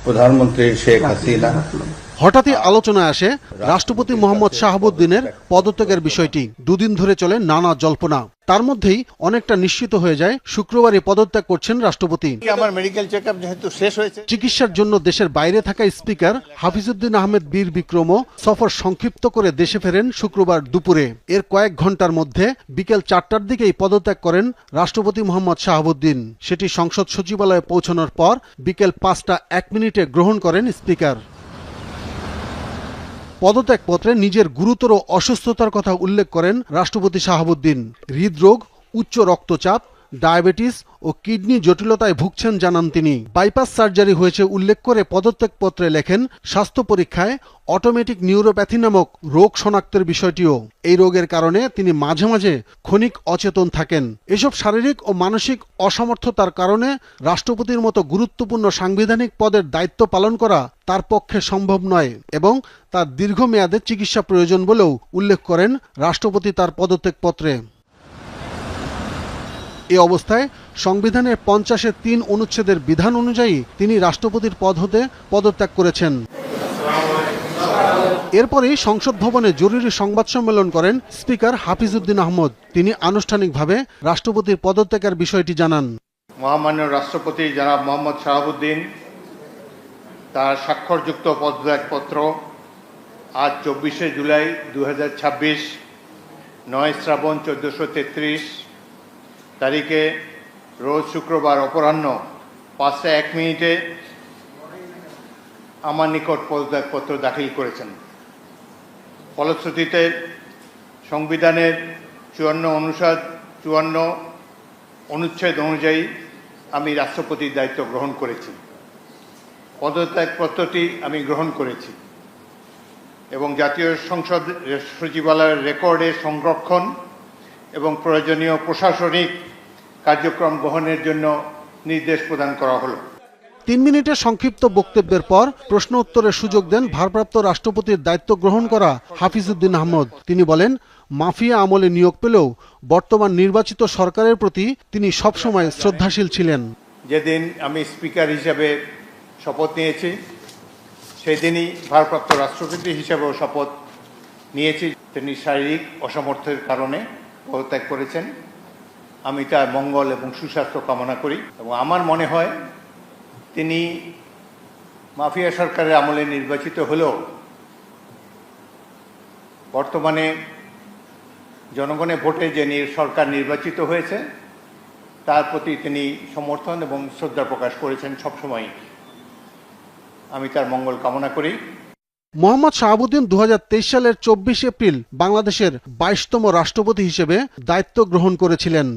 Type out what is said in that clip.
প্রধানমন্ত্রী শেখ হাসিনা। হঠাৎই আলোচনায় আসে রাষ্ট্রপতি মোহাম্মদ শাহাবুদ্দিনের পদত্যাগের বিষয়টি। দুদিন ধরে চলে নানা জল্পনা। তার মধ্যেই অনেকটা নিশ্চিত হয়ে যায় শুক্রবারই পদত্যাগ করছেন রাষ্ট্রপতি। আমার মেডিকেল চেকআপ যেহেতু শেষ হয়েছে, চিকিৎসার জন্য দেশের বাইরে থাকা স্পিকার হাফিজউদ্দিন আহমেদ বীর বিক্রমও সফর সংক্ষিপ্ত করে দেশে ফেরেন শুক্রবার দুপুরে। এর কয়েক ঘন্টার মধ্যে বিকেল 4টার দিকেই পদত্যাগ করেন রাষ্ট্রপতি মোহাম্মদ শাহাবুদ্দিন। সেটি সংসদ সচিবালয়ে পৌঁছানোর পর বিকেল 5টা 1 মিনিটে গ্রহণ করেন স্পিকার। পদত্যাগপত্রে নিজের গুরুতর অসুস্থতার কথা উল্লেখ করেন রাষ্ট্রপতি শাহাবুদ্দিন। হৃদরোগ, উচ্চ রক্তচাপ, ডায়াবেটিস ও কিডনি জটিলতায় ভুগছেন জানান তিনি। বাইপাস সার্জারি হয়েছে উল্লেখ করে পদত্যাগপত্রে লেখেন, স্বাস্থ্য পরীক্ষায় অটোমেটিক নিউরোপ্যাথি নামক রোগ শনাক্তের বিষয়টিও। এই রোগের কারণে তিনি মাঝে মাঝে ক্ষণিক অচেতন থাকেন। এসব শারীরিক ও মানসিক অসমর্থতার কারণে রাষ্ট্রপতির মতো গুরুত্বপূর্ণ সাংবিধানিক পদের দায়িত্ব পালন করা তার পক্ষে সম্ভব নয় এবং তার দীর্ঘমেয়াদে চিকিৎসা প্রয়োজন বলেও উল্লেখ করেন রাষ্ট্রপতি তার পদত্যাগপত্রে। এ অবস্থায় সংবিধানের 50-এর 3 অনুচ্ছেদের বিধান অনুযায়ী তিনি রাষ্ট্রপতির পদ হতে পদত্যাগ করেছেন। এরপরেই সংসদ ভবনে জরুরি সংবাদ সম্মেলন করেন স্পিকার হাফিজউদ্দিন আহমদ। তিনি আনুষ্ঠানিকভাবে রাষ্ট্রপতির পদত্যাগের বিষয়টি জানান। মহামান্য রাষ্ট্রপতি জনাব মোহাম্মদ শাহাবুদ্দিন তার স্বাক্ষরযুক্ত পদত্যাগপত্র আজ 24শে জুলাই 2026 9 শ্রাবণ 1433 তারিখে রোজ শুক্রবার অপরাহ্ন 5টা 1 মিনিটে আমার নিকট পদত্যাগপত্র দাখিল করেছেন। ফলশ্রুতিতে সংবিধানের 54 অনুচ্ছেদ অনুযায়ী আমি রাষ্ট্রপতির দায়িত্ব গ্রহণ করেছি। পদত্যাগপত্রটি আমি গ্রহণ করেছি এবং জাতীয় সংসদ সচিবালয়ের রেকর্ডে সংরক্ষণ এবং প্রয়োজনীয় প্রশাসনিক কার্যক্রম গ্রহণের জন্য নির্দেশ প্রদান করা হলো। 3 মিনিটের সংক্ষিপ্ত বক্তব্যের পর প্রশ্ন উত্তরের সুযোগ দেন ভারপ্রাপ্ত রাষ্ট্রপতির দায়িত্ব গ্রহণ করা হাফিজউদ্দিন আহমদ। তিনি বলেন, মাফিয়া আমলে নিয়োগ পেলেও বর্তমান নির্বাচিত সরকারের প্রতি তিনি সবসময় শ্রদ্ধাশীল ছিলেন। যেদিন আমি স্পিকার হিসেবে শপথ নিয়েছি সেই দিনই ভারপ্রাপ্ত রাষ্ট্রপতি হিসেবেও শপথ নিয়েছি। তিনি শারীরিক অসমর্থের কারণে পদত্যাগ করেছেন। আমি তার মঙ্গল এবং সুস্বাস্থ্য কামনা করি এবং আমার মনে হয় তিনি মাফিয়া সরকারের আমলে নির্বাচিত হলেও বর্তমানে জনগণের ভোটে যে সরকার নির্বাচিত হয়েছে তার প্রতি তিনি সমর্থন এবং শ্রদ্ধা প্রকাশ করেছেন সবসময়। আমি তার মঙ্গল কামনা করি। মোহাম্মদ শাহাবুদ্দিন 2023 সালের 24 এপ্রিল বাংলাদেশের 22তম রাষ্ট্রপতি হিসেবে দায়িত্ব গ্রহণ করেছিলেন।